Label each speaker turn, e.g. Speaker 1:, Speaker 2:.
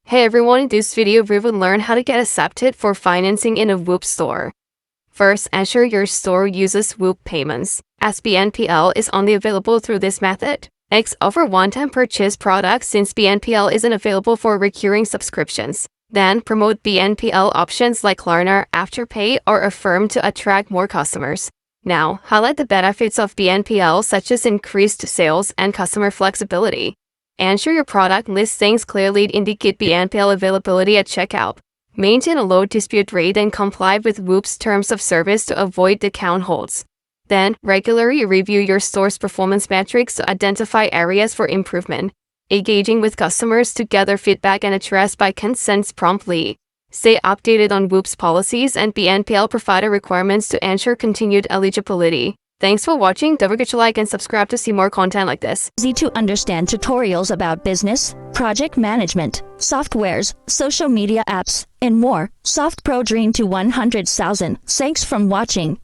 Speaker 1: Hey everyone, in this video we will learn how to get accepted for financing in a Whop store. First, ensure your store uses Whop payments, as BNPL is only available through this method. Next, offer one-time purchase products since BNPL isn't available for recurring subscriptions. Then, promote BNPL options like Klarna, Afterpay, or Affirm to attract more customers. Now, highlight the benefits of BNPL such as increased sales and customer flexibility. Ensure your product listings clearly indicate BNPL availability at checkout. Maintain a low dispute rate and comply with Whoop's terms of service to avoid account holds. Then, regularly review your store's performance metrics to identify areas for improvement. Engaging with customers to gather feedback and address by consents promptly. Stay updated on Whoop's policies and BNPL provider requirements to ensure continued eligibility. Thanks for watching. Don't forget to like and subscribe to see more content like this.
Speaker 2: Easy to understand tutorials about business, project management, softwares, social media apps, and more. Softpro dream to 100,000. Thanks for watching.